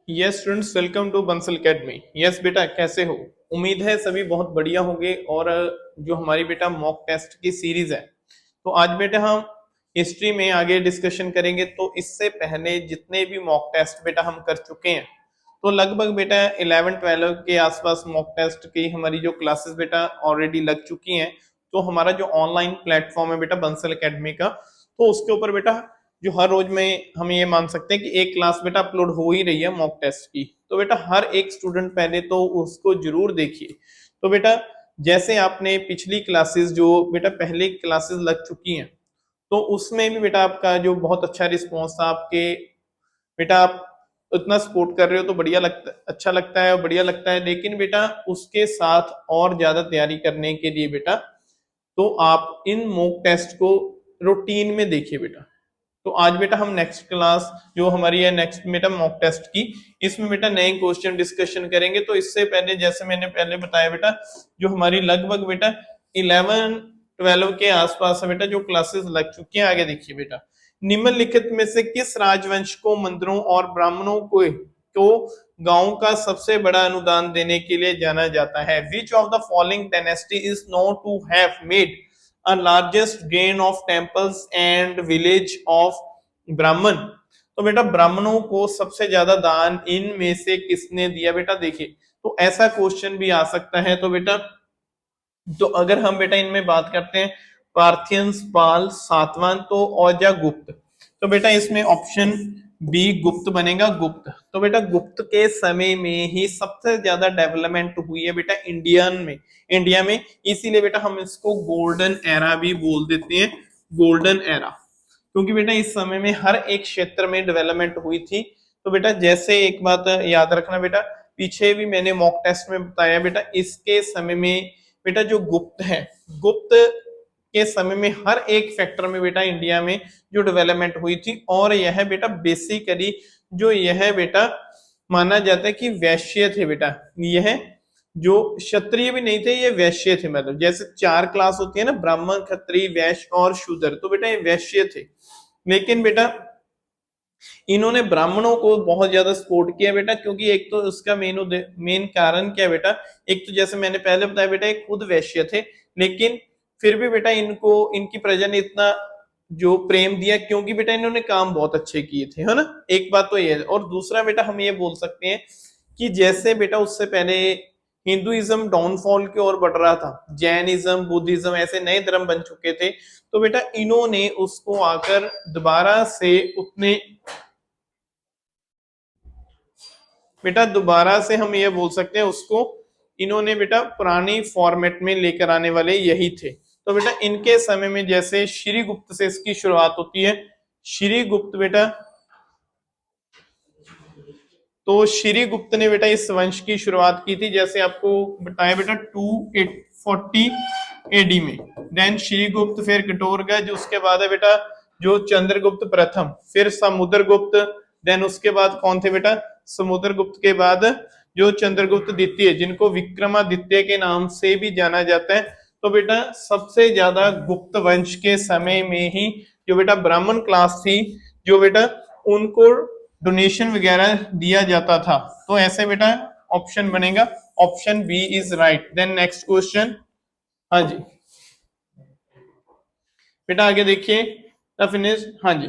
Yes students, welcome to Bansal academy. Yes बेटा, कैसे हो? उम्मीद है सभी बहुत बढ़िया होंगे। और जो हमारी बेटा मॉक टेस्ट की सीरीज है, तो आज बेटा हम हिस्ट्री में आगे डिस्कशन करेंगे। तो इससे पहले जितने भी मॉक टेस्ट बेटा हम कर चुके हैं, तो लगभग बेटा 11-12 के आसपास मॉक टेस्ट की हमारी जो क्लासेस बेटा ऑलरेडी लग चुकी हैं। तो हमारा जो ऑनलाइन प्लेटफॉर्म है बेटा बंसल एकेडमी का, तो उसके ऊपर बेटा जो हर रोज में हम ये मान सकते हैं कि एक क्लास बेटा अपलोड हो ही रही है मॉक टेस्ट की। तो बेटा हर एक स्टूडेंट पहले तो उसको जरूर देखिए। तो बेटा जैसे आपने पिछली क्लासेस जो बेटा पहले क्लासेस लग चुकी हैं, तो उसमें भी बेटा आपका जो बहुत अच्छा रिस्पॉन्स था आपके, बेटा आप उतना सपोर्ट कर रहे हो तो बढ़िया लगता, अच्छा लगता है और बढ़िया लगता है। लेकिन बेटा उसके साथ और ज्यादा तैयारी करने के लिए बेटा, तो आप इन मॉक टेस्ट को रूटीन में देखिए बेटा। तो आज बेटा हम नेक्स्ट क्लास जो हमारी है नेक्स्ट बेटा मॉक टेस्ट की, इसमें बेटा नए क्वेश्चन डिस्कशन करेंगे। तो इससे पहले जैसे मैंने पहले बताया बेटा, जो हमारी लगभग बेटा 11-12 के आसपास है बेटा जो क्लासेस लग चुकी हैं। आगे देखिए बेटा, निम्नलिखित में से किस राजवंश को मंदिरों और ब्राह्मणों को गांव का सबसे बड़ा अनुदान देने के लिए जाना जाता है? Which of the following dynasty is known to have made a largest gain of temples and village of ब्राह्मण? तो बेटा ब्राह्मणों को सबसे ज्यादा दान इनमें से किसने दिया? बेटा देखिए, तो ऐसा क्वेश्चन भी आ सकता है। तो बेटा तो अगर हम बेटा इनमें बात करते हैं, पार्थियंस, पाल, सातवान, तो औजा, गुप्त। तो बेटा इसमें ऑप्शन बी गुप्त बनेगा, गुप्त। तो बेटा गुप्त के समय में ही सबसे ज्यादा डेवलपमेंट हुई है बेटा इंडिया में। इसीलिए बेटा हम इसको गोल्डन एरा भी बोल देते हैं, गोल्डन एरा। क्योंकि बेटा इस समय में हर एक क्षेत्र में डेवलपमेंट हुई थी। तो बेटा जैसे एक बात याद रखना बेटा, पीछे भी मैंने मॉक टेस्ट में बताया बेटा, इसके समय में बेटा जो गुप्त है, गुप्त के समय में हर एक फैक्टर में बेटा इंडिया में जो डेवलपमेंट हुई थी। और यह बेटा बेसिकली जो यह बेटा माना जाता है कि वैश्य थे बेटा। यह जो क्षत्रिय भी नहीं थे, ये वैश्य थे। मतलब जैसे 4 क्लास होती है ना, ब्राह्मण, क्षत्रिय, वैश्य और शूद्र, तो बेटा ये वैश्य थे। लेकिन बेटा इन्होंने ब्राह्मणों को बहुत ज्यादा सपोर्ट किया बेटा, क्योंकि एक तो उसका मेन कारण क्या बेटा, एक तो जैसे मैंने पहले बताया बेटा एक खुद वैश्य थे, लेकिन फिर भी बेटा इनको इनकी प्रजा ने इतना जो प्रेम दिया, क्योंकि बेटा इन्होंने काम बहुत अच्छे किए थे, है ना। एक बात तो ये है। और दूसरा बेटा हम ये बोल सकते हैं कि जैसे बेटा उससे पहले हिंदुइज्म डाउनफॉल की ओर बढ़ रहा था, जैनिज्म, बुद्धिज्म ऐसे नए धर्म बन चुके थे, तो बेटा इन्होंने उसको आकर दोबारा से उतने बेटा दोबारा से हम ये बोल सकते हैं उसको, इन्होंने बेटा पुरानी फॉर्मेट में लेकर आने वाले यही थे। तो बेटा इनके समय में जैसे श्री गुप्त से इसकी शुरुआत होती है। श्री गुप्त बेटा, तो श्री गुप्त ने बेटा इस वंश की शुरुआत की थी, जैसे आपको बताया बेटा 240 एडी में। देन श्री गुप्त, फिर कटोरगज, उसके बाद है बेटा जो चंद्रगुप्त प्रथम, फिर समुद्रगुप्त। देन उसके बाद कौन थे बेटा? समुद्रगुप्त के बाद जो चंद्रगुप्त द्वितीय, जिनको विक्रमादित्य के नाम से भी जाना जाता है। तो बेटा सबसे ज्यादा गुप्त वंश के समय में ही जो बेटा ब्राह्मण क्लास थी, जो बेटा उनको डोनेशन वगैरह दिया जाता था। तो ऐसे बेटा ऑप्शन बनेगा, option B is right. Then next question. हाँ जी बेटा आगे देखिए, फिनिश। हाँ जी,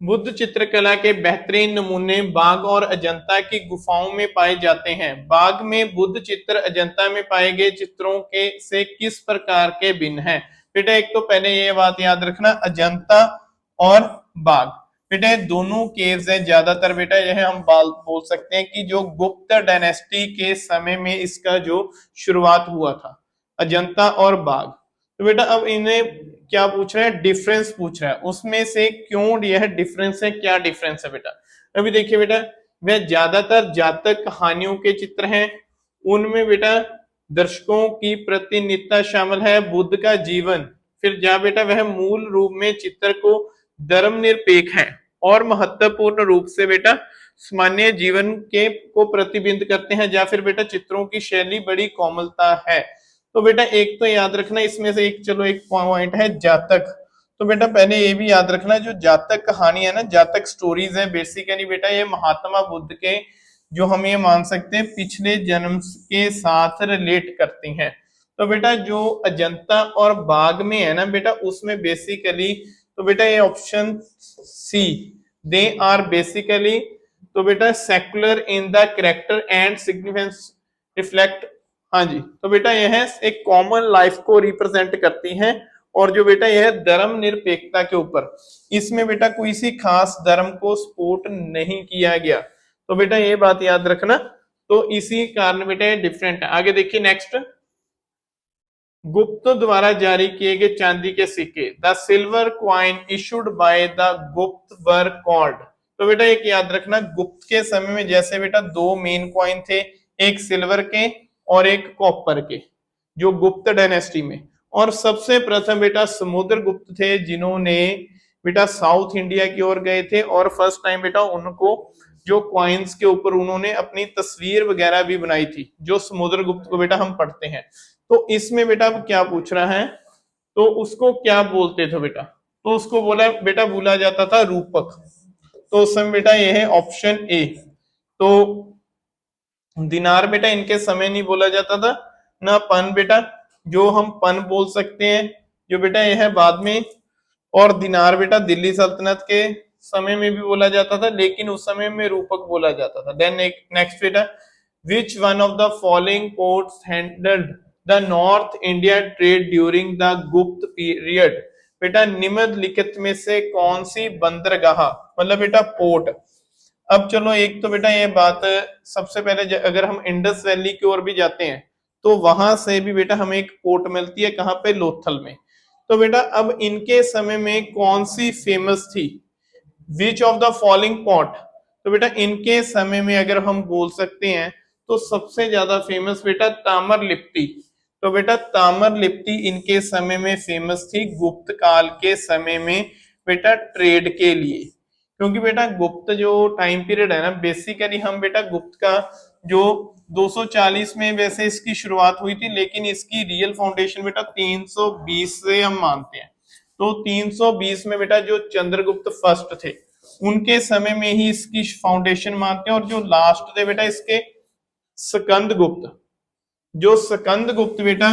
बुद्ध चित्रकला के बेहतरीन नमूने बाघ और अजंता की गुफाओं में पाए जाते हैं। बाघ में बुद्ध चित्र, अजंता में पाए गए चित्रों के से किस प्रकार के भिन्न है? बेटा एक तो पहले ये बात याद रखना, अजंता और बाघ बेटा दोनों केव्स हैं ज्यादातर बेटा। यह हम बोल सकते हैं कि जो गुप्त डायनेस्टी के समय में इसका जो शुरुआत हुआ था, अजंता और बाघ। तो बेटा अब इन्हें क्या पूछ रहा है? डिफरेंस पूछ रहा है। उसमें से क्यों यह डिफरेंस है, क्या डिफरेंस है बेटा? अभी देखिए बेटा, वह ज्यादातर जातक कहानियों के चित्र हैं, उनमें बेटा दर्शकों की प्रतिनिधित्व शामिल है, बुद्ध का जीवन। फिर जा बेटा वह मूल रूप में चित्र को धर्मनिरपेक्ष है और महत्वपूर्ण रूप से बेटा सामान्य जीवन के को प्रतिबिंब करते हैं। या फिर बेटा चित्रों की शैली बड़ी कोमलता है। तो बेटा एक तो याद रखना इसमें से एक, चलो एक पॉइंट है जातक। तो बेटा पहले ये भी याद रखना, जो जातक कहानी है ना, जातक स्टोरीज है, बेसिकली बेटा ये महात्मा बुद्ध के जो हम ये मान सकते हैं पिछले जन्म के साथ रिलेट करती हैं। तो बेटा जो अजंता और बाघ में है ना बेटा, उसमें बेसिकली तो बेटा ये option C, they are basically, तो बेटा secular in the character and significance reflect, हाँ जी, तो बेटा यह एक कॉमन लाइफ को रिप्रेजेंट करती हैं, और जो बेटा यह धर्म निरपेक्षता के ऊपर, इसमें बेटा कोई सी खास धर्म को सपोर्ट नहीं किया गया। तो बेटा ये बात याद रखना, तो इसी कारण बेटा ये डिफरेंट है। आगे देखिए नेक्स्ट, गुप्त द्वारा जारी किए गए चांदी के सिक्के, the silver coin issued by the गुप्त वर कॉल्ड। तो बेटा एक याद रखना, गुप्त के समय में जैसे बेटा दो मेन क्वाइन थे, एक सिल्वर के और एक कॉपर के, जो गुप्त डायनेस्टी में, और सबसे प्रथम बेटा समुद्रगुप्त थे, जिन्होंने बेटा साउथ इंडिया की ओर गए थे, और फर्स्ट टाइम बेटा उनको जो क्वाइंस के ऊपर उन्होंने अपनी तस्वीर वगैरह भी बनाई थी, जो समुद्रगुप्त को बेटा हम पढ़ते हैं। तो इसमें बेटा क्या पूछ रहा है, तो उसको क्या बोलते थे बेटा, तो उसको बोला बेटा बोला जाता था रूपक। तो उस समय बेटा ये है ऑप्शन ए। तो दिनार बेटा इनके समय नहीं बोला जाता था ना, पन बेटा जो हम पन बोल सकते हैं, जो बेटा यह है बाद में, और दिनार बेटा दिल्ली सल्तनत के समय में भी बोला जाता था, लेकिन उस समय में रूपक बोला जाता था। देन नेक्स्ट बेटा, विच one of the following ports handled the north India trade during the गुप्त पीरियड। बेटा निम्नलिखित में से कौन सी बंदरगाह, मतलब बेटा पोर्ट। अब चलो एक तो बेटा ये बात, सबसे पहले अगर हम इंडस वैली की ओर भी जाते हैं, तो वहां से भी बेटा हमें एक पोर्ट मिलती है, कहाँ पे, लोथल में। तो बेटा अब इनके समय में कौन सी फेमस थी, विच ऑफ द फॉलोइंग पोर्ट। तो बेटा इनके समय में अगर हम बोल सकते हैं, तो सबसे ज्यादा फेमस बेटा ताम्रलिप्ति। तो बेटा ताम्रलिप्ति इनके समय में फेमस थी, गुप्त काल के समय में बेटा ट्रेड के लिए। क्योंकि बेटा गुप्त जो टाइम पीरियड है ना, बेसिकली हम बेटा गुप्त का जो 240 में वैसे इसकी शुरुआत हुई थी, लेकिन इसकी रियल फाउंडेशन बेटा 320 से हम मानते हैं। तो 320 में बेटा जो चंद्रगुप्त फर्स्ट थे, उनके समय में ही इसकी फाउंडेशन मानते हैं, और जो लास्ट थे बेटा इसके स्कंद गुप्त, जो स्कंद गुप्त बेटा,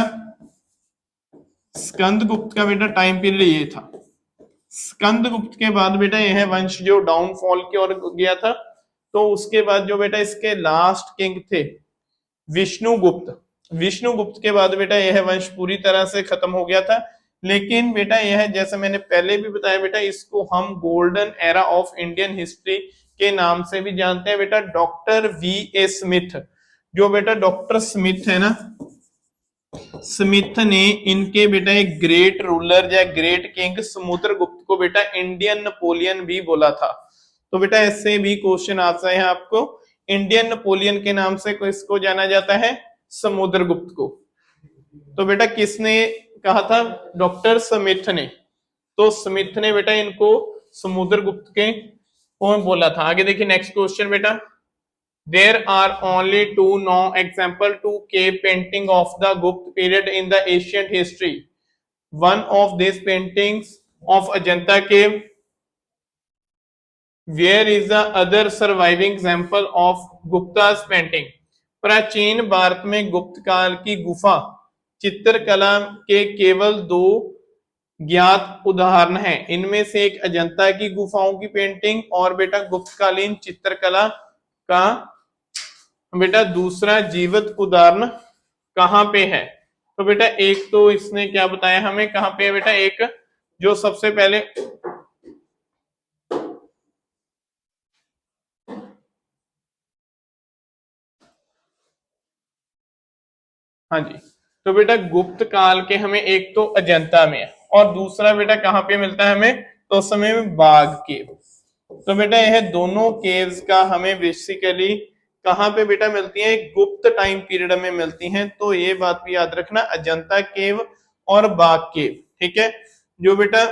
स्कंद गुप्त का बेटा टाइम पीरियड ये था। स्कंद गुप्त के बाद बेटा यह वंश जो डाउनफॉल की ओर गया था, तो उसके बाद जो बेटा इसके लास्ट किंग थे विष्णुगुप्त, विष्णुगुप्त के बाद बेटा यह वंश पूरी तरह से खत्म हो गया था। लेकिन बेटा यह, जैसे मैंने पहले भी बताया बेटा, इसको हम golden era of Indian history के नाम से भी जानते हैं बेटा। डॉक्टर वी ए स्मिथ, जो बेटा डॉक्टर स्मिथ है ना, स्मिथ ने इनके बेटा एक ग्रेट रूलर या ग्रेट किंग समुद्रगुप्त को बेटा इंडियन नेपोलियन भी बोला था। तो बेटा ऐसे भी क्वेश्चन आता है आपको, इंडियन नेपोलियन के नाम से इसको जाना जाता है, समुद्रगुप्त को। तो बेटा किसने कहा था, डॉक्टर स्मिथ ने। तो स्मिथ ने बेटा इनको समुद्रगुप्त के कौन बोला था। आगे देखिए नेक्स्ट क्वेश्चन बेटा, there are only two known example to cave painting of the Gupta period in the ancient history. One of these paintings of Ajanta cave, where is the other surviving example of Gupta's painting? प्राचीन भारत में गुप्त काल की गुफा चित्रकला के केवल दो ज्ञात उदाहरण हैं। इनमें से एक अजंता की गुफाओं की पेंटिंग, और बेटा गुप्तकालीन चित्रकला का बेटा दूसरा जीवित उदाहरण कहां पे है। तो बेटा एक तो इसने क्या बताया हमें, कहां पे है बेटा, एक जो सबसे पहले, हाँ जी, तो बेटा गुप्त काल के हमें एक तो अजंता में है, और दूसरा बेटा कहां पे मिलता है हमें, तो उस समय में बाघ केव। तो बेटा यह दोनों केव्स का हमें बेसिकली कहां पे बेटा मिलती है, गुप्त टाइम पीरियड में मिलती हैं। तो ये बात भी याद रखना, अजंता केव और बाघ केव, ठीक है। जो बेटा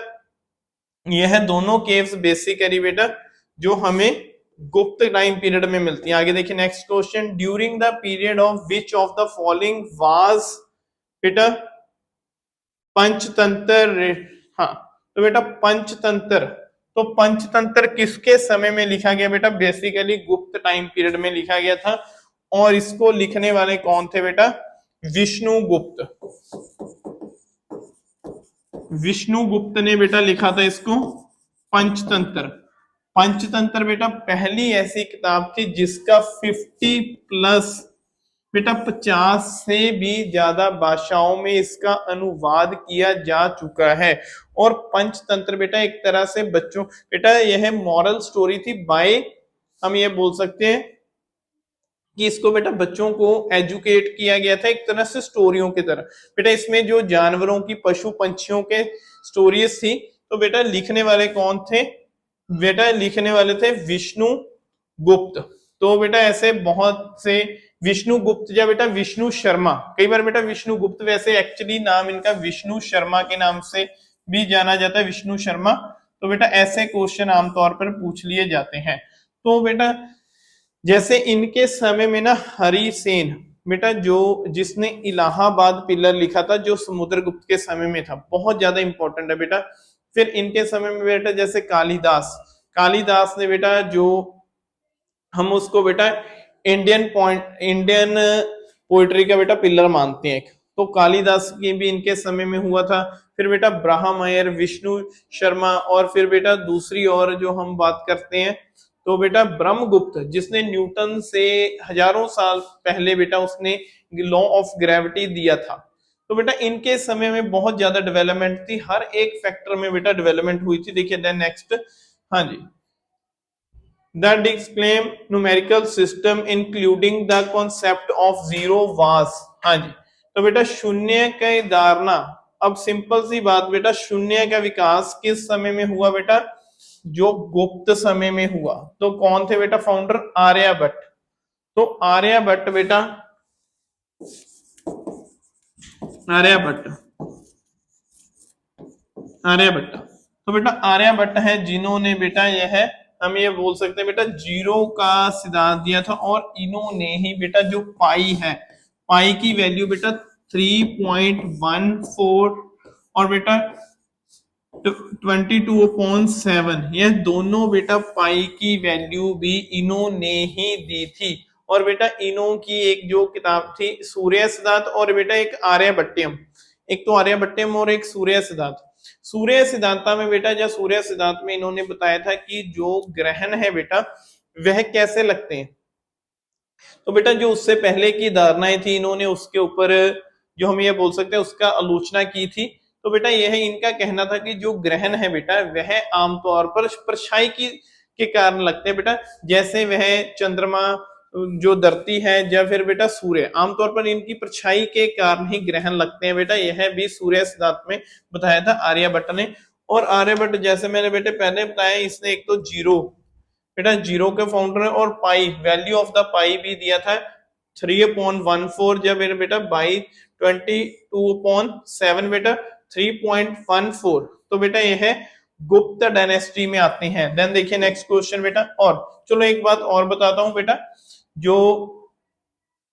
यह दोनों केव्स बेसिकली बेटा जो हमें गुप्त टाइम पीरियड में मिलती है। आगे देखिए next question, during the period of which of the following was बेटा पंचतंत्र, हाँ, तो बेटा पंचतंत्र, तो पंचतंत्र किसके समय में लिखा गया बेटा? बेसिकली गुप्त टाइम पीरियड में लिखा गया था, और इसको लिखने वाले कौन थे बेटा? विष्णुगुप्त। विष्णुगुप्त ने बेटा लिखा था इसको पंचतंत्र। पंचतंत्र बेटा पहली ऐसी किताब थी जिसका 50 प्लस बेटा 50 से भी ज्यादा भाषाओं में इसका अनुवाद किया जा चुका है। और पंचतंत्र बेटा एक तरह से बच्चों बेटा यह मॉरल स्टोरी थी बाय, हम ये बोल सकते हैं कि इसको बेटा बच्चों को एजुकेट किया गया था एक तरह से स्टोरियों की तरह। बेटा इसमें जो जानवरों की, पशु पंछियों के स्टोरीज थी, तो बेटा लिखने वाले कौन थे? बेटा लिखने वाले थे विष्णु गुप्त। तो बेटा ऐसे बहुत से विष्णु गुप्त या बेटा विष्णु शर्मा, कई बार बेटा विष्णु गुप्त, वैसे एक्चुअली नाम इनका विष्णु शर्मा के नाम से भी जाना जाता है, विष्णु शर्मा। तो बेटा ऐसे क्वेश्चन आमतौर पर पूछ लिए जाते हैं। तो बेटा जैसे इनके समय में ना हरि सेन बेटा जो जिसने इलाहाबाद पिलर लिखा था, जो समुद्रगुप्त के समय में था, बहुत ज्यादा इंपॉर्टेंट है बेटा। फिर इनके समय में बेटा जैसे कालिदास, कालिदास ने बेटा जो हम उसको बेटा इंडियन पोइट्री का बेटा पिलर मानते हैं, तो कालिदास की भी इनके समय में हुआ था। फिर बेटा ब्राह्मयर, विष्णु शर्मा, और फिर बेटा दूसरी और जो हम बात करते हैं तो बेटा ब्रह्मगुप्त, जिसने न्यूटन से हजारों साल पहले बेटा उसने लॉ ऑफ ग्रेविटी दिया था। तो बेटा इनके समय में बहुत ज्यादा डेवलपमेंट थी, हर एक फैक्टर में बेटा डेवलपमेंट हुई थी। देखिए देन नेक्स्ट, हाँ जी, that disclaim numerical system including the concept of zero was, हाँ जी, तो बेटा शून्य की धारणा, अब सिंपल सी बात बेटा, शून्य का विकास किस समय में हुआ बेटा? जो गुप्त समय में हुआ। तो कौन थे बेटा फाउंडर? आर्यभट्ट। तो आर्यभट्ट बेटा, आर्यभट्ट, आर्यभट्ट, तो बेटा आर्यभट्ट है जिन्होंने बेटा यह हम ये बोल सकते हैं बेटा जीरो का सिद्धांत दिया था। और इन्होंने ही बेटा जो पाई है, पाई की वैल्यू बेटा 3.14 और बेटा 22/7, यह दोनों बेटा पाई की वैल्यू भी इन्होंने ही दी थी। और बेटा इन्हों की एक जो किताब थी सूर्य सिद्धांत, और बेटा एक आर्यभट्टियम, एक तो आर्यभट्टियम और एक सूर्य सिद्धांत। सूर्य सिद्धांता में बेटा, या सूर्य सिद्धांत में इन्होंने बताया था कि जो ग्रहण है बेटा वह कैसे लगते हैं। तो बेटा जो उससे पहले की धारणाएं थी, इन्होंने उसके ऊपर जो हम ये बोल सकते हैं उसका आलोचना की थी। तो बेटा यह इनका कहना था कि जो ग्रहण है बेटा वह आमतौर पर परछाई के कारण लगते हैं बेटा, जैसे वह चंद्रमा, जो धरती है, या फिर बेटा सूर्य, आमतौर पर इनकी परछाई के कारण ही ग्रहण लगते हैं बेटा। यह भी सूर्य सिद्धांत में बताया था आर्यभट्ट ने। और आर्यभट्ट जैसे मैंने बेटे पहले बताया, इसने एक तो जीरो बेटा जीरो के फाउंडर है, और पाई, वैल्यू ऑफ द पाई भी दिया था 3.14, जब बेटा बाई 22/7 बेटा 3.14। तो बेटा यह गुप्त डायनेस्टी में आते हैं। देन देखिए नेक्स्ट क्वेश्चन बेटा, और चलो एक बात और बताता हूं बेटा, जो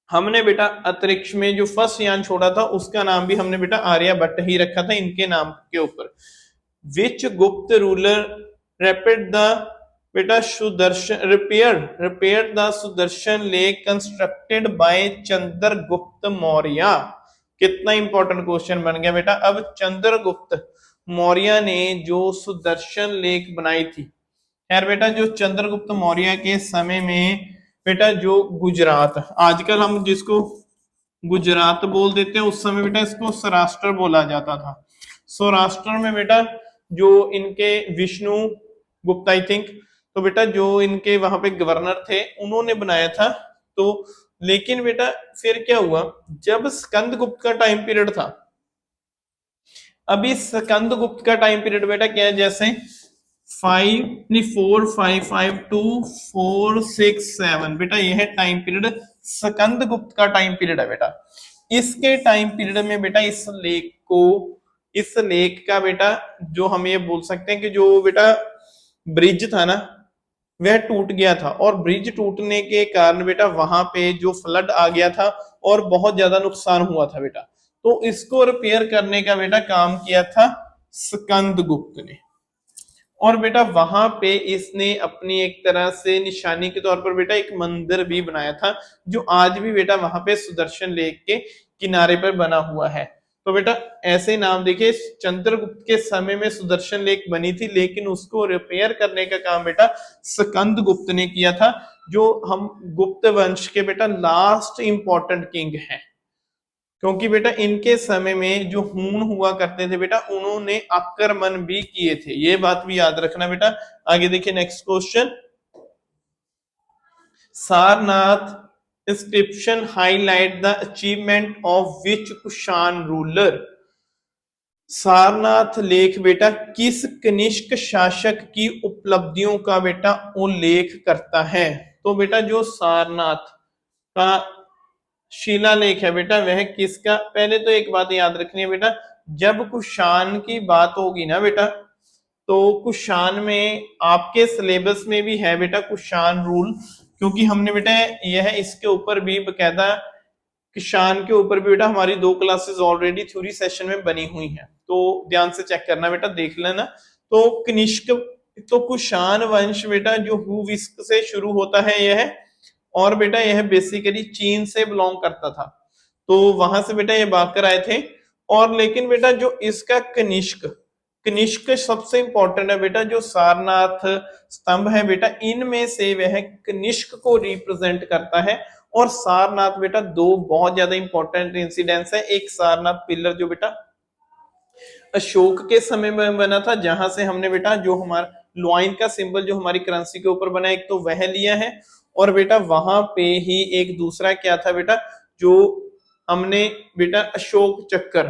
हमने बेटा अंतरिक्ष में जो फर्स्ट यान छोड़ा था उसका नाम भी हमने बेटा आर्यभट्ट ही रखा था इनके नाम के ऊपर। विच गुप्त रूलर रेपेड द बेटा Sudarshan repair the Sudarshan lake constructed by Chandragupta Maurya? कितना इंपॉर्टेंट क्वेश्चन बन गया बेटा। अब चंद्रगुप्त मौर्य ने जो सुदर्शन लेक बनाई थी, यार बेटा जो चंद्रगुप्त मौर्य के समय में बेटा जो गुजरात, आजकल हम जिसको गुजरात बोल देते हैं, उस समय बेटा इसको सौराष्ट्र बोला जाता था। सौराष्ट्र में बेटा जो इनके विष्णु गुप्ता आई थिंक, तो बेटा जो इनके वहां पे गवर्नर थे उन्होंने बनाया था। तो लेकिन बेटा फिर क्या हुआ, जब स्कंदगुप्त का टाइम पीरियड था, अभी स्कंदगुप्त का टाइम पीरियड बेटा क्या है, जैसे 455 to 467 बेटा यह टाइम पीरियड स्कंदगुप्त का टाइम पीरियड है बेटा। इसके टाइम पीरियड में बेटा इस लेक का बेटा जो हम ये बोल सकते हैं कि जो बेटा ब्रिज था ना वह टूट गया था, और ब्रिज टूटने के कारण बेटा वहां पे जो फ्लड आ गया था और बहुत ज्यादा नुकसान हुआ था बेटा। तो इसको रिपेयर करने का बेटा काम किया था स्कंदगुप्त ने। और बेटा वहां पे इसने अपनी एक तरह से निशानी के तौर पर बेटा एक मंदिर भी बनाया था, जो आज भी बेटा वहां पे सुदर्शन लेक के किनारे पर बना हुआ है। तो बेटा ऐसे नाम देखिए, चंद्रगुप्त के समय में सुदर्शन लेक बनी थी, लेकिन उसको रिपेयर करने का काम बेटा स्कंद गुप्त ने किया था, जो हम गुप्त वंश के बेटा लास्ट इंपॉर्टेंट किंग हैं। क्योंकि बेटा इनके समय में जो हूण हुआ करते थे बेटा, उन्होंने आक्रमण भी किए थे, ये बात भी याद रखना बेटा। आगे देखिए next question, Sarnath inscription highlight the achievement of which Kushan ruler. Sarnath लेख बेटा किस कनिष्क शासक की उपलब्धियों का बेटा उल्लेख करता है? तो बेटा जो सारनाथ का शिलालेख है बेटा वह किसका, पहले तो एक बात याद रखनी है बेटा, जब कुषाण की बात होगी ना बेटा, तो कुषाण में आपके सिलेबस में भी है बेटा कुषाण रूल, क्योंकि हमने बेटा यह इसके ऊपर भी बकायदा कुषाण के ऊपर भी बेटा हमारी 2 क्लासेस ऑलरेडी थ्योरी सेशन में बनी हुई हैं, तो ध्यान से चेक करना बेटा, देख लेना। तो कनिष्क, तो कुषाण वंश बेटा जो हुविस्क से शुरू होता है यह, और बेटा यह बेसिकली चीन से बिलोंग करता था, तो वहां से बेटा ये भागकर आए थे। और लेकिन बेटा जो इसका कनिष्क, कनिष्क सबसे इंपॉर्टेंट है बेटा, जो सारनाथ स्तंभ है बेटा इनमें से वह कनिष्क को रिप्रेजेंट करता है। और सारनाथ बेटा 2 बहुत ज्यादा इंपॉर्टेंट इंसिडेंट्स है, एक सारनाथ पिलर जो बेटा अशोक के समय में बना था, जहां से हमने बेटा जो हमारा लॉइन का सिंबल जो हमारी करेंसी के ऊपर बना, एक तो वह लिया है, और बेटा वहां पे ही एक दूसरा क्या था बेटा, जो हमने बेटा अशोक चक्कर,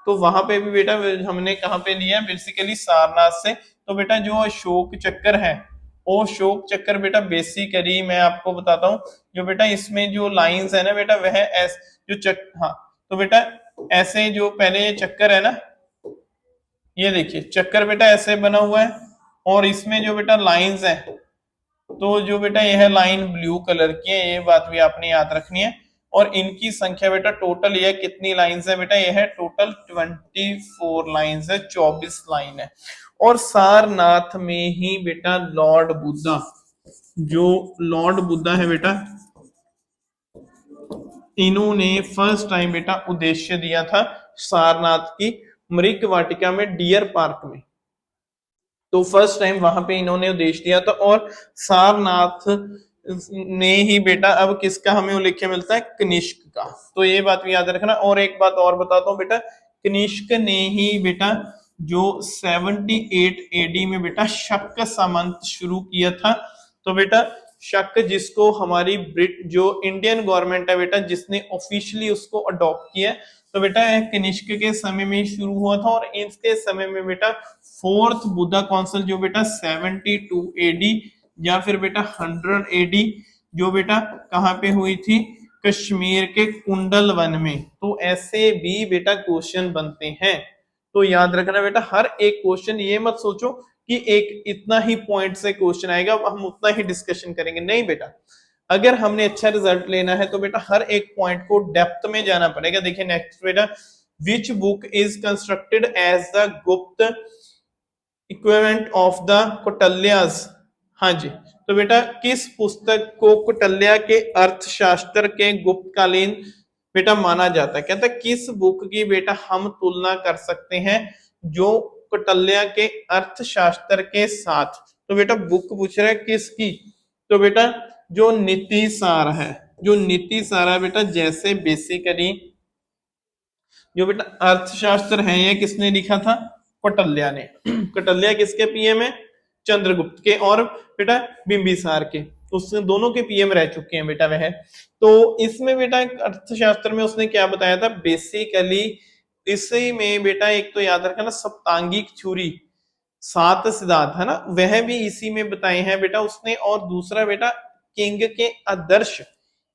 तो वहां पे भी बेटा हमने कहां पे लिया, बेसिकली सारनाथ से। तो बेटा जो अशोक चक्कर है, वो अशोक चक्कर बेटा बेसिकली मैं आपको बताता हूँ, जो बेटा इसमें जो लाइंस है ना बेटा वह जो हाँ, तो बेटा ऐसे जो पहले ये चक्कर है ना, ये देखिए चक्कर बेटा ऐसे बना हुआ है, और इसमें जो बेटा लाइंस है, तो जो बेटा यह लाइन ब्लू कलर की है, ये बात भी आपने याद रखनी है। और इनकी संख्या बेटा टोटल यह कितनी लाइंस है बेटा, यह टोटल 24 लाइंस है, 24 लाइन है। और सारनाथ में ही बेटा लॉर्ड बुद्धा, जो लॉर्ड बुद्धा है बेटा, इन्होंने फर्स्ट टाइम बेटा उद्देश्य दिया था सारनाथ की मृग वाटिका में, डियर पार्क में, तो फर्स्ट टाइम वहां पे इन्होंने उद्देश्य दिया था। और सारनाथ ने ही बेटा अब किसका हमें उल्लेख मिलता है, कनिष्क का, तो ये बात भी याद रखना। और एक बात और बताता हूँ बेटा, कनिष्क ने ही बेटा जो 78 एडी में बेटा शक सामंत शुरू किया था। तो बेटा शक जिसको हमारी जो इंडियन गवर्नमेंट है बेटा जिसने ऑफिशियली उसको अडॉप्ट किया, तो बेटा कनिष्क के समय में शुरू हुआ था, और इसके समय में बेटा फोर्थ बुद्धा काउंसिल जो बेटा 72 एडी या फिर बेटा 100 एडी जो बेटा कहां पे हुई थी, कश्मीर के कुंडल वन में। तो ऐसे भी बेटा क्वेश्चन बनते हैं, तो याद रखना बेटा हर एक क्वेश्चन, ये मत सोचो कि एक इतना ही पॉइंट से क्वेश्चन आएगा हम उतना ही डिस्कशन करेंगे, नहीं बेटा, अगर हमने अच्छा रिजल्ट लेना है तो बेटा हर एक पॉइंट को डेप्थ में जाना पड़ेगा। देखिए नेक्स्ट बेटा, which book is constructed as the Gupta equivalent of the Kautilya's. हाँ जी, तो बेटा किस पुस्तक को कौटिल्य के अर्थशास्त्र के गुप्तकालीन बेटा माना जाता है, कहता है किस बुक की बेटा हम तुलना कर सकते हैं जो कौटिल्य के अर्थशास्त्र के साथ। तो बेटा बुक पूछ रहा है किसकी, तो बेटा जो नीति सार है, जो नीति सार है बेटा, जैसे बेसिकली जो बेटा अर्थशास्त्र है ये किसने लिखा था, कौटिल्य ने। कौटिल्य किसके पीएम है, चंद्रगुप्त के, और बेटा बिंबिसार के, उस दोनों के पीएम रह चुके हैं बेटा वह। तो इसमें बेटा अर्थशास्त्र में उसने क्या बताया था, बेसिकली इसी में बेटा एक तो याद रखना सप्तांगिक थ्योरी, 7 सिद्धांत है ना, वह भी इसी में बताए हैं बेटा उसने। और दूसरा बेटा किंग के आदर्श,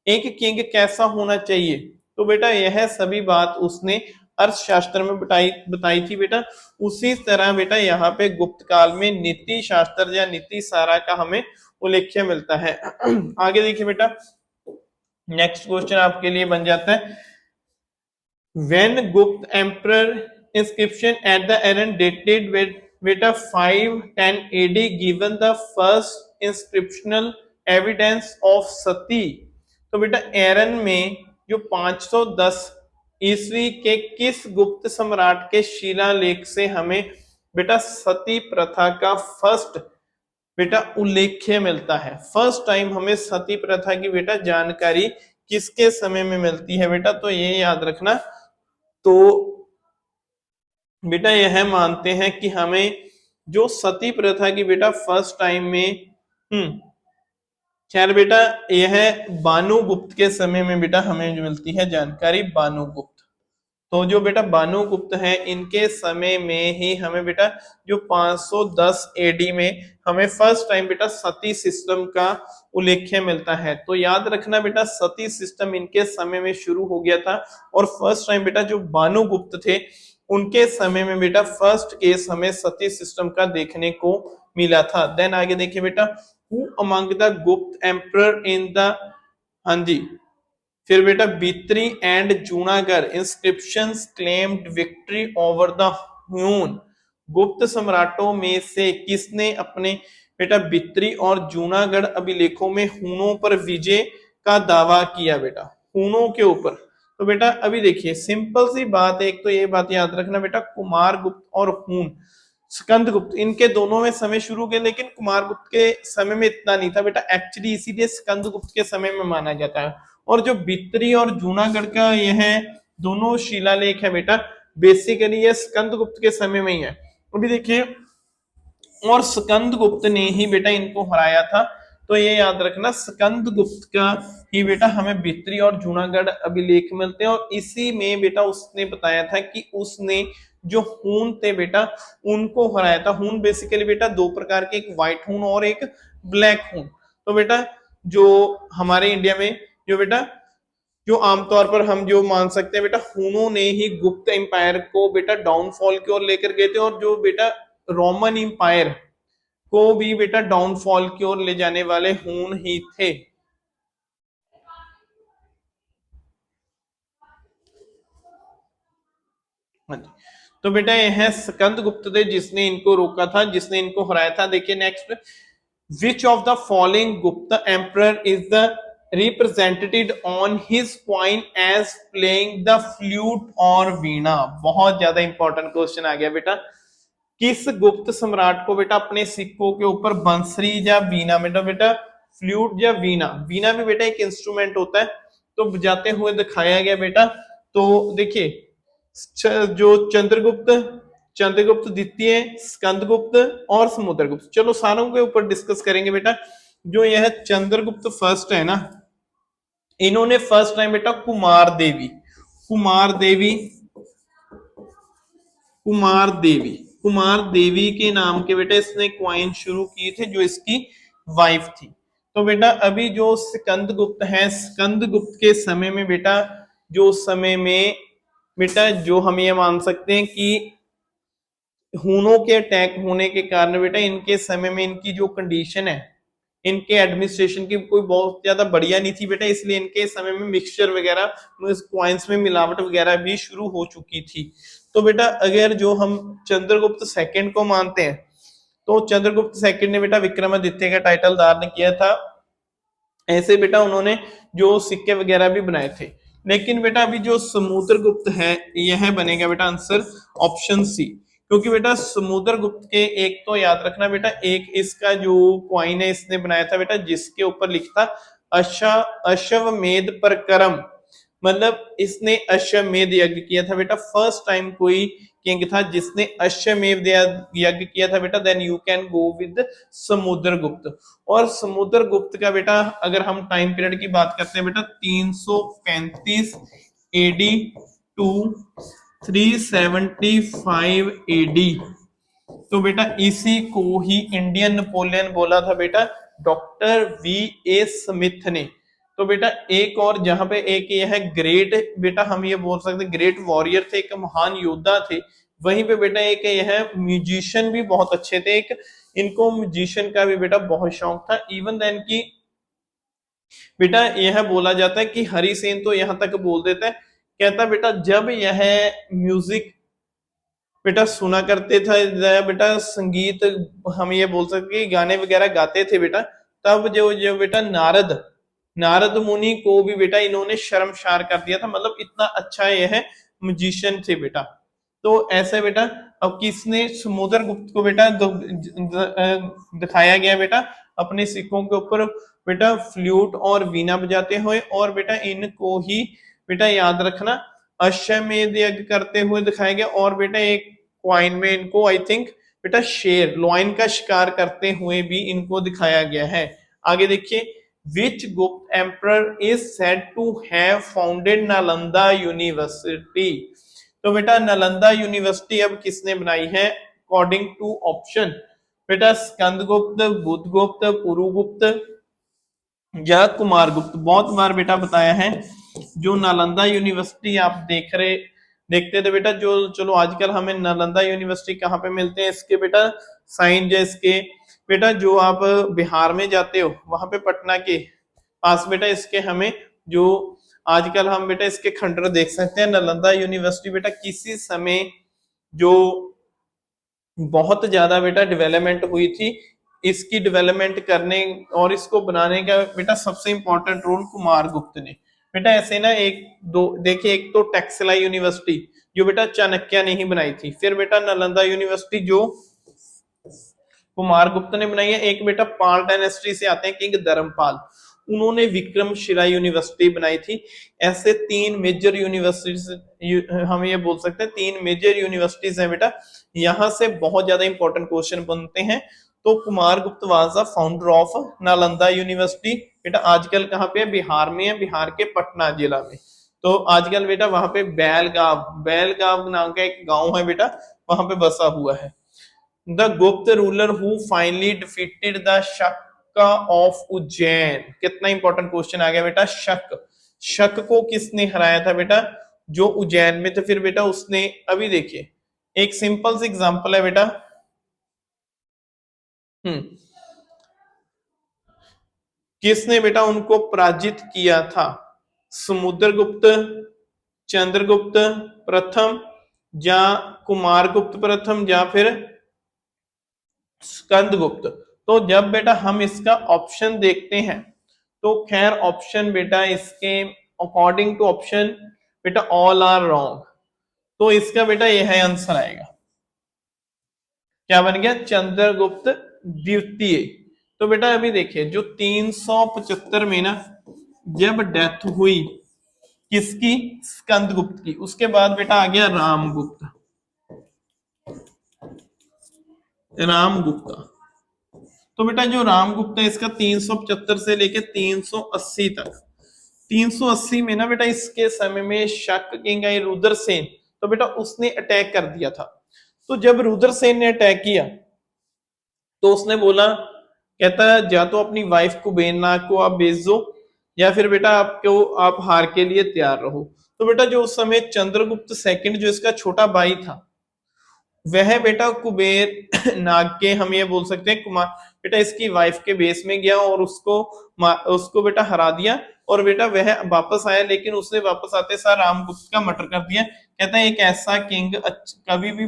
एक किंग कैसा होना चाहिए, तो बेटा यह सभी बात उसने अर्थशास्त्र में बताई थी बेटा। उसी तरह बेटा यहाँ पे गुप्त काल में नीति शास्त्र या नीति सारा का हमें उल्लेख मिलता है। आगे देखिए बेटा नेक्स्ट क्वेश्चन आपके लिए बन जाता है, when Gupta emperor inscription at the Eran dated बेटा 510 AD given the first inscriptional evidence of sati. तो बेटा एरन में जो 510 ईस्वी के किस गुप्त सम्राट के शिलालेख से हमें बेटा सती प्रथा का फर्स्ट बेटा उल्लेख्य मिलता है। फर्स्ट टाइम हमें सती प्रथा की बेटा जानकारी किसके समय में मिलती है बेटा, तो ये याद रखना। तो बेटा यह मानते हैं कि हमें जो सती प्रथा की बेटा फर्स्ट टाइम में खैर बेटा यह बानुगुप्त के समय में बेटा हमें जो मिलती है जानकारी बानुगुप्त। तो जो बेटा बानुगुप्त है इनके समय में ही हमें बेटा जो 510 एडी में हमें फर्स्ट टाइम बेटा सती सिस्टम का उल्लेख्य मिलता है। तो याद रखना बेटा सती सिस्टम इनके समय में शुरू हो गया था और फर्स्ट टाइम बेटा जो बानुगुप्त थे उनके समय में बेटा फर्स्ट केस हमें सती सिस्टम का देखने को मिला था। देन आगे देखिए बेटा who among the Gupta emperor in the, हाँ जी, फिर बेटा Bhitari and Junagadh inscriptions claimed victory over the Hun. Gupta सम्राटों में से किसने अपने बेटा बित्री और जूनागढ़ अभिलेखों में हूनों पर विजय का दावा किया बेटा, हूनों के ऊपर। तो बेटा अभी देखिए सिंपल सी बात है, एक तो ये बात याद रखना बेटा कुमार गुप्त और हून स्कंद गुप्त इनके दोनों में समय शुरू के, लेकिन कुमार गुप्त के समय में इतना नहीं था बेटा, एक्चुअली इसीलिए स्कंद गुप्त के समय में माना जाता है। और जो बित्री और जूनागढ़ का यह दोनों शिलालेख है बेटा बेसिकली ये स्कंद गुप्त के समय में ही है। अभी देखिए और स्कंद गुप्त ने ही बेटा इनको हराया था। तो ये याद रखना स्कंद गुप्त का ही बेटा हमें बित्री और जूनागढ़ अभिलेख मिलते हैं और इसी में बेटा उसने बताया था कि उसने जो हून थे बेटा उनको हराया था। हून बेसिकली बेटा दो प्रकार के, एक व्हाइट हून और एक ब्लैक हून। तो बेटा जो हमारे इंडिया में जो बेटा जो आमतौर पर हम जो मान सकते हैं बेटा हूनों ने ही गुप्त एम्पायर को बेटा डाउनफॉल की ओर लेकर गए थे और जो बेटा रोमन एम्पायर को भी बेटा डाउनफॉल की ओर ले जाने वाले हून ही थे। हाँ जी, तो बेटा यह स्कंद गुप्त थे जिसने इनको रोका था, जिसने इनको हराया था। देखिए next, which of the following Gupta emperor is the represented on his coin as playing the flute और वीणा। बहुत ज्यादा इंपॉर्टेंट क्वेश्चन आ गया बेटा, किस गुप्त सम्राट को बेटा अपने सिक्कों के ऊपर बंसरी या वीणा बेटा बेटा फ्लूट या वीणा, वीणा भी बेटा एक इंस्ट्रूमेंट होता है, तो बजाते हुए दिखाया गया बेटा। तो देखिए जो चंद्रगुप्त, चंद्रगुप्त द्वितीय, स्कंदगुप्त और समुद्रगुप्त, चलो सारों के ऊपर डिस्कस करेंगे बेटा। जो यह चंद्रगुप्त फर्स्ट है ना, इन्होंने फर्स्ट टाइम बेटा कुमार देवी, कुमार देवी, कुमार देवी, कुमार देवी के नाम के बेटा इसने क्वाइन शुरू किए थे जो इसकी वाइफ थी। तो बेटा अभी जो स्कंदगुप्त है, स्कंदगुप्त के समय में बेटा जो समय में बेटा जो हम ये मान सकते हैं कि हूनों के अटैक होने के कारण बेटा इनके समय में इनकी जो कंडीशन है, इनके एडमिनिस्ट्रेशन की कोई बहुत ज्यादा बढ़िया नहीं थी बेटा, इसलिए इनके समय में मिक्सचर वगैरह क्वाइंस में मिलावट वगैरह भी शुरू हो चुकी थी। तो बेटा अगर जो हम चंद्रगुप्त सेकंड को मानते हैं तो चंद्रगुप्त सेकंड ने बेटा विक्रमादित्य का टाइटल धारण किया था। ऐसे बेटा उन्होंने जो सिक्के वगैरह भी बनाए थे। लेकिन बेटा अभी जो समुद्रगुप्त है यह बनेगा बेटा आंसर ऑप्शन सी, क्योंकि बेटा समुद्रगुप्त के एक तो याद रखना बेटा एक इसका जो क्वाइन है इसने बनाया था बेटा जिसके ऊपर लिखा अश्वमेध प्रकरम, मतलब इसने अश्वमेध यज्ञ किया था बेटा। फर्स्ट टाइम कोई किंग था जिसने अश्वमेध यज्ञ किया था बेटा। Then you can go with Samudragupta. और समुद्रगुप्त का बेटा अगर हम टाइम पीरियड की बात करते हैं बेटा 335 एडी टू 375 एडी, तो बेटा इसी को ही इंडियन नेपोलियन बोला था बेटा डॉक्टर वी ए स्मिथ ने। तो बेटा एक और जहां पे एक यह ग्रेट बेटा हम ये बोल सकते ग्रेट वॉरियर थे, एक महान योद्धा थे, वहीं पे बेटा एक यह म्यूजिशियन भी बहुत अच्छे थे, एक इनको म्यूजिशियन का भी बेटा बहुत शौक था। इवन देन की बेटा यह बोला जाता है कि हरिसेन तो यहां तक बोल देता है, कहता बेटा जब यह म्यूजिक बेटा सुना करते थे, बेटा संगीत, हम ये बोल सकते हैं गाने वगैरह गाते थे बेटा, तब जो जो बेटा नारद नारद मुनि को भी बेटा इन्होंने शर्मसार कर दिया था, मतलब इतना अच्छा ये है म्यूजिशियन थे बेटा। तो ऐसे बेटा अब किसने समुद्र गुप्त को बेटा दिखाया गया बेटा अपने सिक्कों के ऊपर बेटा फ्लूट और वीणा बजाते हुए, और बेटा इनको ही बेटा याद रखना अश्वमेध यज्ञ करते हुए दिखाया गया, और बेटा एक क्वाइन में इनको आई थिंक बेटा शेर लॉयन का शिकार करते हुए भी इनको दिखाया गया है। आगे देखिए, which Gupta emperor is said to have founded Nalanda university. तो बेटा नालंदा यूनिवर्सिटी अब किसने बनाई है अकॉर्डिंग टू ऑप्शन, बेटा स्कंदगुप्त, बुद्धगुप्त, पुरुगुप्त या कुमारगुप्त। बहुत बार बेटा बताया है, जो नालंदा यूनिवर्सिटी आप देखते थे बेटा, जो चलो आजकल हमें नालंदा यूनिवर्सिटी कहाँ पे मिलते हैं इसके बेटा साइन, जैसे बेटा जो आप बिहार में जाते हो वहां पे पटना के पास बेटा इसके हमें जो आजकल हम बेटा इसके खंडर देख सकते हैं। नालंदा यूनिवर्सिटी बेटा किसी समय जो बहुत ज्यादा बेटा डेवलपमेंट हुई थी, इसकी डेवलपमेंट करने और इसको बनाने का बेटा सबसे इंपॉर्टेंट रोल कुमारगुप्त ने। बेटा ऐसे ना एक दो देखिए, एक तो टैक्सला यूनिवर्सिटी जो बेटा चाणक्य ने ही बनाई थी, फिर बेटा नालंदा यूनिवर्सिटी जो कुमारगुप्त ने बनाई है, एक बेटा पाल डायनेस्टी से आते हैं किंग धर्मपाल, उन्होंने विक्रमशिला यूनिवर्सिटी बनाई थी। ऐसे तीन मेजर यूनिवर्सिटीज हम ये बोल सकते हैं, तीन मेजर यूनिवर्सिटीज हैं बेटा, यहां से बहुत ज्यादा इंपॉर्टेंट क्वेश्चन बनते हैं। तो Kumaragupta was the founder of Nalanda university, बेटा आजकल कहाँ पे है, बिहार में है, बिहार के पटना जिला में। तो आजकल बेटा वहां पे बैलगांव नाम का एक गांव है बेटा, वहां पे बसा हुआ है। द गुप्त ruler who finally defeated the शक ऑफ उज्जैन। कितना इंपॉर्टेंट क्वेश्चन आ गया बेटा, शक को किसने हराया था बेटा, जो उज्जैन में थे। फिर बेटा उसने अभी देखिए एक सिंपल सी एग्जांपल है बेटा, किसने बेटा उनको पराजित किया था, समुद्रगुप्त, चंद्रगुप्त प्रथम या कुमारगुप्त प्रथम या फिर स्कंदगुप्त। तो जब बेटा हम इसका ऑप्शन देखते हैं तो खैर ऑप्शन बेटा इसके अकॉर्डिंग टू ऑप्शन बेटा ऑल आर रॉन्ग, तो इसका बेटा यह है आंसर आएगा, क्या बन गया, चंद्रगुप्त द्वितीय। तो बेटा अभी देखिए जो 375 में ना जब डेथ हुई किसकी, स्कंदगुप्त की, उसके बाद बेटा आ गया रामगुप्त, रामगुप्ता। तो बेटा जो रामगुप्त है इसका 375 से लेके 380 तक, 380 में ना बेटा इसके समय में शक किंग है रुद्रसेन, तो बेटा उसने अटैक कर दिया था। तो जब रुद्रसेन ने अटैक किया तो उसने बोला, कहता है या तो अपनी वाइफ को बेननाग को आप भेज दो या फिर बेटा आपको आप हार के लिए तैयार रहो। तो बेटा जो उस समय चंद्रगुप्त सेकंड जो इसका छोटा भाई था वह बेटा कुबेर नाग के हम ये बोल सकते हैं कुमार बेटा इसकी वाइफ के बेस में गया और उसको बेटा हरा दिया, और बेटा वह वापस आया, लेकिन उसने वापस आते सार रामगुप्त का मर्डर कर दिया। कहता है एक ऐसा किंग कभी भी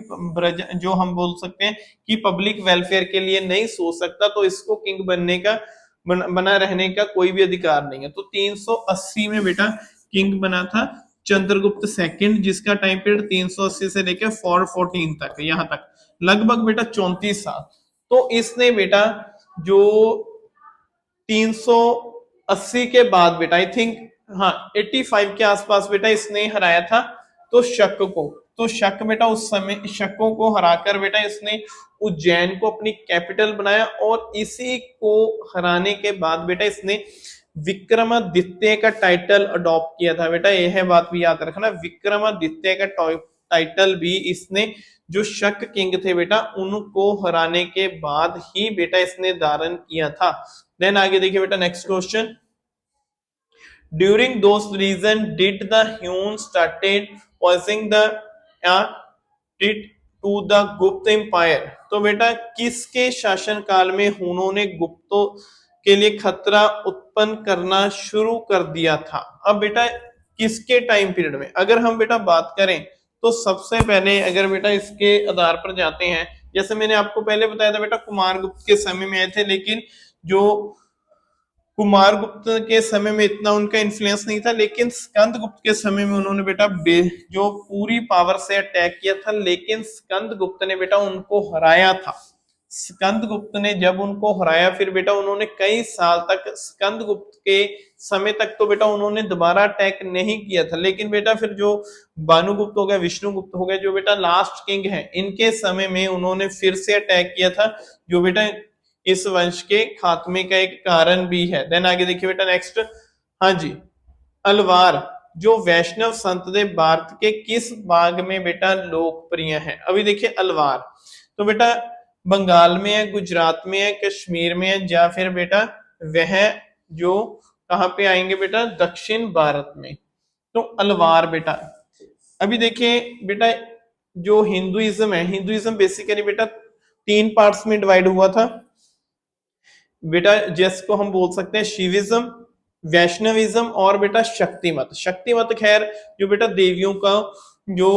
जो हम बोल सकते हैं कि पब्लिक वेलफेयर के लिए नहीं सोच सकता, तो इसको किंग बनने का बना रहने का कोई भी अधिकार नहीं है। तो 380 में बेटा किंग बना था चंद्रगुप्त सेकंड, जिसका टाइम पीरियड 380 से लेकर 414 तक, यहां तक लगभग बेटा 34 साल। तो इसने बेटा जो 380 के बाद बेटा आई थिंक हाँ 85 के आसपास बेटा इसने हराया था तो शक को। तो शक बेटा उस समय शकों को हराकर बेटा इसने उज्जैन को अपनी कैपिटल बनाया, और इसी को हराने के बाद बेटा इसने विक्रमादित्य का टाइटल अडॉप्ट किया था। बेटा यह बात भी याद रखना, विक्रमादित्य का टाइटल भी इसने जो शक किंग थे बेटा उनको हराने के बाद ही बेटा इसने धारण किया था। देन आगे देखिए बेटा next question, during those reason did the Hun started posing the to the Gupta empire. तो बेटा किसके शासन काल में हुनों ने गुप्तों के लिए खतरा उत्पन्न करना शुरू कर दिया था। अब बेटा किसके टाइम पीरियड में, अगर हम बेटा बात करें तो सबसे पहले अगर बेटा इसके आधार पर जाते हैं, जैसे मैंने आपको पहले बताया था बेटा कुमार गुप्त के समय में आए थे, लेकिन जो कुमार गुप्त के समय में इतना उनका इन्फ्लुएंस नहीं था, लेकिन स्कंद गुप्त के समय में उन्होंने बेटा जो पूरी पावर से अटैक किया था, लेकिन स्कंद गुप्त ने बेटा उनको हराया था। स्कंद गुप्त ने जब उनको हराया, फिर बेटा उन्होंने कई साल तक, स्कंद गुप्त के समय तक तो बेटा उन्होंने दोबारा अटैक नहीं किया था, लेकिन बेटा फिर जो भानुगुप्त हो गया, विष्णुगुप्त हो गया, जो बेटा लास्ट किंग है, इनके समय में उन्होंने फिर से अटैक किया था, जो बेटा इस वंश के खात्मे का एक कारण भी है। देन आगे देखिए बेटा नेक्स्ट, हाँ जी, अलवार जो वैष्णव संत थे भारत के किस भाग में बेटा लोकप्रिय है? अभी देखिए अलवार तो बेटा बंगाल में है, गुजरात में है, कश्मीर में है, या फिर बेटा वह जो कहां पे आएंगे बेटा दक्षिण भारत में। तो अलवार बेटा, अभी देखिए बेटा जो हिंदुइज्म है, हिंदुइज्म बेसिकली बेटा 3 पार्ट्स में डिवाइड हुआ था बेटा, जिसको हम बोल सकते हैं शिविज्म, वैष्णविज्म और बेटा शक्ति मत। शक्ति मत खैर जो बेटा देवियों का जो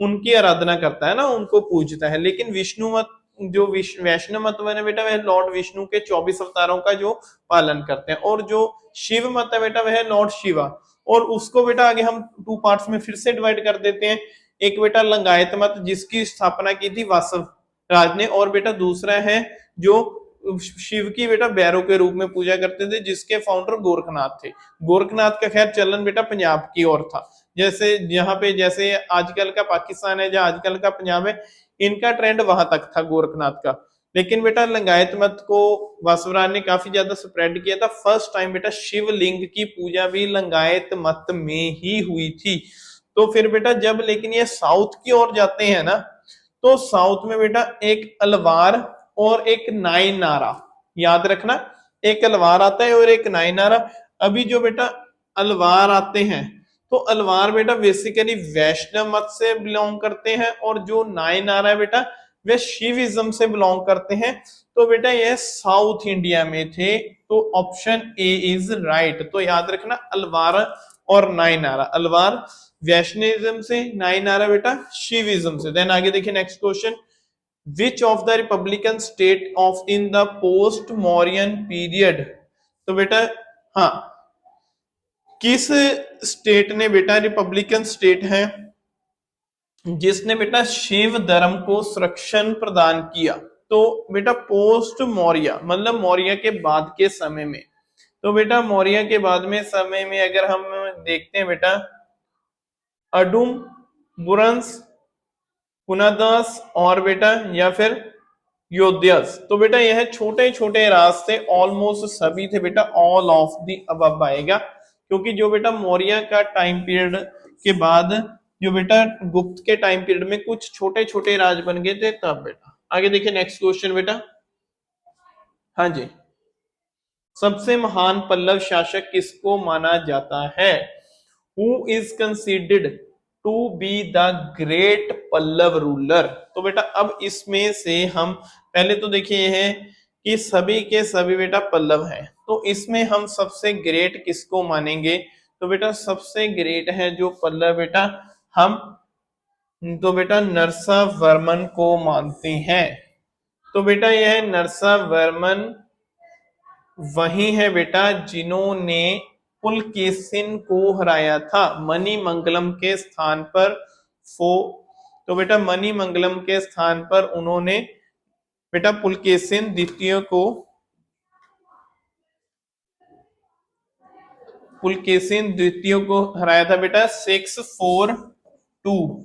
उनकी आराधना करता है ना, उनको पूजता है, लेकिन विष्णु मत जो वैष्णव मत है बेटा, वह लॉर्ड विष्णु के 24 अवतारों का जो पालन करते हैं, और जो शिव मत है बेटा वह लॉर्ड शिवा, और उसको बेटा आगे हम 2 पार्ट्स में फिर से डिवाइड कर देते हैं। एक बेटा लिंगायत मत जिसकी स्थापना की थी वासव राज ने, और बेटा दूसरा है जो शिव की बेटा बैरों के रूप में पूजा करते थे, जिसके फाउंडर गोरखनाथ थे। गोरखनाथ का खैर चलन बेटा पंजाब की ओर था, जैसे यहाँ पे जैसे आजकल का पाकिस्तान है, जहाँ आजकल का पंजाब है, इनका ट्रेंड वहां तक था गोरखनाथ का। लेकिन बेटा लिंगायत मत को वासवराज ने काफी ज्यादा स्प्रेड किया था। फर्स्ट टाइम बेटा शिवलिंग की पूजा भी लिंगायत मत में ही हुई थी। तो फिर बेटा जब लेकिन ये साउथ की ओर जाते हैं ना, तो साउथ में बेटा एक अलवार और एक नाई नारा, याद रखना, एक अलवार आता है और एक नाई नारा। अभी जो बेटा अलवार आते हैं, तो अलवार बेटा बेसिकली वैष्णव मत से बिलोंग करते हैं, और जो नाई नारा है बेटा वे शिविज्म से बिलोंग करते हैं। तो बेटा ये साउथ इंडिया में थे, तो ऑप्शन ए इज राइट। तो याद रखना अलवार और नाई नारा, अलवार वैष्णविज्म से, नाई नारा बेटा शिविज्म से। देन आगे देखिए next question, which of the Republican state of in the post Mauryan period? तो बेटा हाँ, किस स्टेट ने बेटा रिपब्लिकन स्टेट है जिसने बेटा शिव धर्म को संरक्षण प्रदान किया? तो बेटा पोस्ट मौर्य मतलब मौर्य के बाद के समय में। तो बेटा मौर्य के बाद में समय में अगर हम देखते हैं बेटा अडुम, बुरंस, पुनादास और बेटा या फिर योद्यास। तो बेटा यह छोटे छोटे राज थे, ऑलमोस्ट सभी थे बेटा, ऑल ऑफ दी अबव आएगा, क्योंकि जो बेटा मौर्य का टाइम पीरियड के बाद जो बेटा गुप्त के टाइम पीरियड में कुछ छोटे छोटे राज बन गए थे तब। बेटा आगे देखिए नेक्स्ट क्वेश्चन बेटा, हाँ जी, सबसे महान पल्लव शासक किसको माना जाता है? Who is considered to be the great Pallava ruler? तो बेटा अब इसमें से हम पहले तो देखिए है कि सभी के सभी बेटा पल्लव हैं, तो इसमें हम सबसे ग्रेट किसको मानेंगे? तो बेटा सबसे ग्रेट है जो पल्लव बेटा हम तो बेटा नरसावर्मन को मानते हैं। तो बेटा यह नरसावर्मन वही है बेटा जिन्होंने पुलकेशिन को हराया था मणिमंगलम के स्थान पर। तो बेटा मणिमंगलम के स्थान पर उन्होंने बेटा पुलकेशिन द्वितीय को हराया था बेटा 642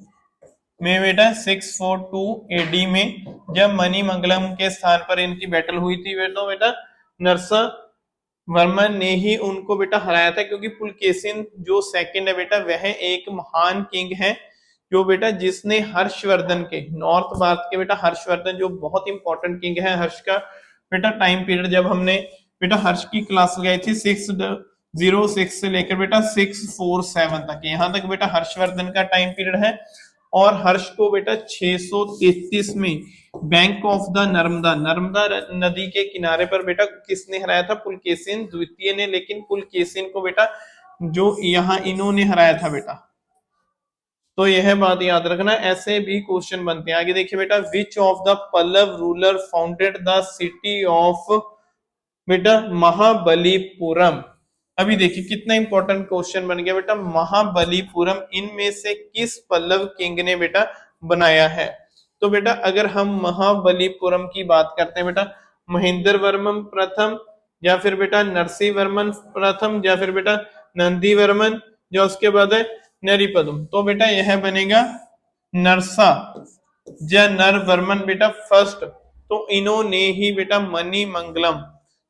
में बेटा 642 एडी में, जब मणिमंगलम के स्थान पर इनकी बैटल हुई थी बेटा नरसा वर्मन ने ही उनको बेटा हराया था, क्योंकि पुलकेशिन जो सेकंड है बेटा वह एक महान किंग है जो बेटा जिसने हर्षवर्धन के नॉर्थ भारत के बेटा हर्षवर्धन जो बहुत इंपॉर्टेंट किंग है। हर्ष का बेटा टाइम पीरियड जब हमने बेटा हर्ष की क्लास लगाई थी 606 से लेकर बेटा 647 तक, यहाँ तक बेटा हर्षवर्धन का टाइम पीरियड है। और हर्ष को बेटा 633 में बैंक ऑफ द नर्मदा नदी के किनारे पर बेटा किसने हराया था? पुलकेशिन द्वितीय ने। लेकिन पुलकेशिन को बेटा जो यहाँ इन्होंने हराया था बेटा तो यह बात याद रखना, ऐसे भी क्वेश्चन बनते हैं। आगे देखिए बेटा, which of the Pallava ruler founded the city of बेटा महाबलीपुरम। अभी देखिए कितना इंपॉर्टेंट क्वेश्चन बन गया बेटा, महाबलीपुरम इनमें से किस पल्लव किंग ने बेटा बनाया है। तो बेटा अगर हम महाबलीपुरम की बात करते हैं बेटा, महेंद्र वर्मन प्रथम, या फिर बेटा नरसिंह वर्मन प्रथम, या फिर बेटा नंदी वर्मन, जो उसके बाद है नरिपदम। तो बेटा यह बनेगा नरसा या नरवर्मन बेटा फर्स्ट। तो इन्होंने ही बेटा मणि मंगलम,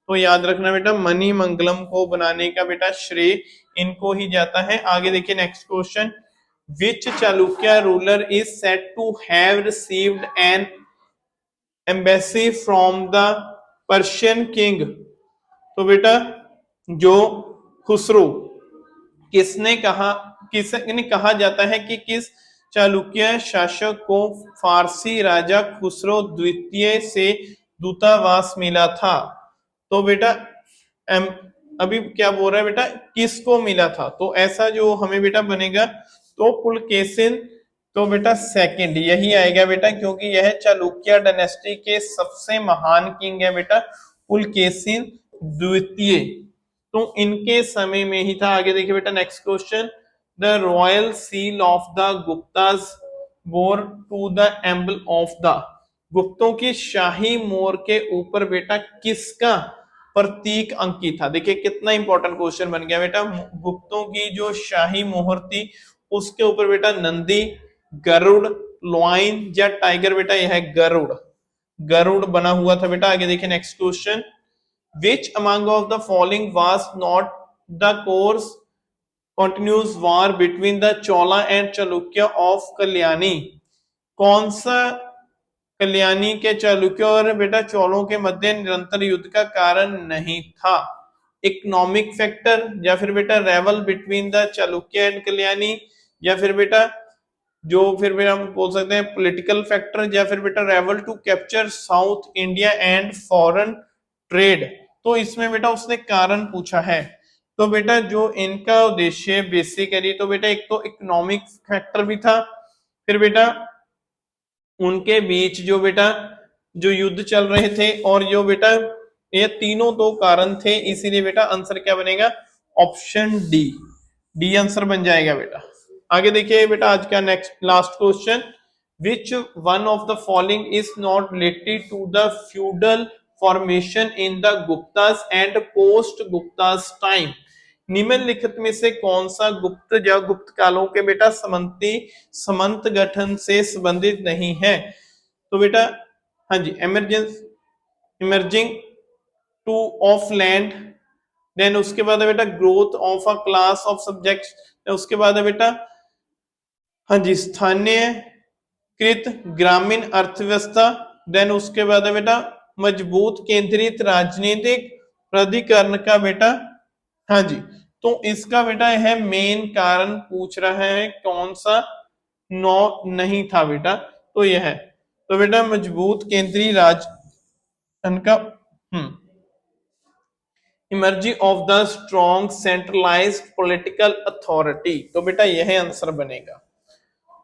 तो याद रखना बेटा मणि मंगलम को बनाने का बेटा श्रेय इनको ही जाता है। आगे देखिए next question, which Chalukya ruler is said to have received an embassy from the Persian king. तो बेटा जो खुसरो, किसने कहा जाता है कि किस चालुक्य शासक को फारसी राजा खुसरो द्वितीय से दूतावास मिला था। तो बेटा अभी क्या बोल रहा है बेटा, किसको मिला था, तो ऐसा जो हमें बेटा बनेगा तो पुलकेशिन, तो बेटा सेकंड यही आएगा बेटा, क्योंकि यह चालुक्य डायनेस्टी के सबसे महान किंग है बेटा पुलकेशिन द्वितीय, तो इनके समय में ही था। आगे देखिए बेटा next question, the royal seal of the Guptas bore to the emblem of the. गुप्तों की शाही मोहर के ऊपर बेटा किसका प्रतीक अंकित था। देखिए कितना इंपॉर्टेंट क्वेश्चन बन गया बेटा, गुप्तों की जो शाही मोहर थी उसके ऊपर बेटा नंदी, गरुड़, लॉइन या टाइगर, बेटा यह है गरुड़, गरुड़ बना हुआ था बेटा। आगे देखिए next question, which among of the following was not the course continuous war between the Chola and Chalukya of Kalyani. कौन सा कल्याणी के चालुक्य और बेटा चोलों के मध्य निरंतर युद्ध का कारण नहीं था। इकोनॉमिक फैक्टर, या फिर बेटा rival between the Chalukya and Kalyani, या फिर बेटा जो फिर भी हम बोल सकते हैं पॉलिटिकल फैक्टर, या फिर बेटा rival to capture South India and foreign trade. तो इसमें बेटा उसने कारण पूछा है, तो बेटा जो इनका उद्देश्य बेसिकली, तो बेटा एक तो इकोनॉमिक फैक्टर भी था, फिर बेटा उनके बीच जो बेटा जो युद्ध चल रहे थे, और जो बेटा ये तीनों दो कारण थे, इसीलिए बेटा आंसर क्या बनेगा, ऑप्शन डी, डी आंसर बन जाएगा बेटा। आगे देखिए बेटा आज का next last question, which one of the following is not related to the feudal formation in the Guptas and post Guptas time. निम्नलिखित में से कौन सा गुप्त या गुप्त कालों के बेटा समंत गठन से संबंधित नहीं है। तो बेटा हाँ जी, emerging to of land, then उसके बाद है बेटा growth of a class of subjects, उसके बाद है बेटा हाँ जी स्थानीय कृत ग्रामीण अर्थव्यवस्था, देन उसके बाद है बेटा मजबूत केंद्रित राजनीतिक प्राधिकरण का बेटा हाँ जी। तो इसका बेटा यह मेन कारण पूछ रहा है कौन सा, नो नहीं था बेटा, तो यह है, तो बेटा मजबूत केंद्रीय राज का emerging of the strong centralised political authority, तो बेटा यह आंसर बनेगा।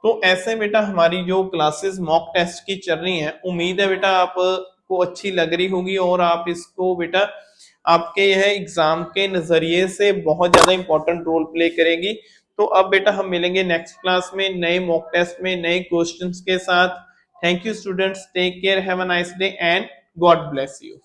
तो ऐसे बेटा हमारी जो क्लासेस मॉक टेस्ट की चल रही हैं, उम्मीद है बेटा आपको अच्छी लग रही होगी, और आप इसको बेटा आपके यह एग्जाम के नजरिए से बहुत ज्यादा इंपॉर्टेंट रोल प्ले करेगी। तो अब बेटा हम मिलेंगे नेक्स्ट क्लास में नए मॉक टेस्ट में नए क्वेश्चंस के साथ। Thank you students, take care, have a nice day and God bless you.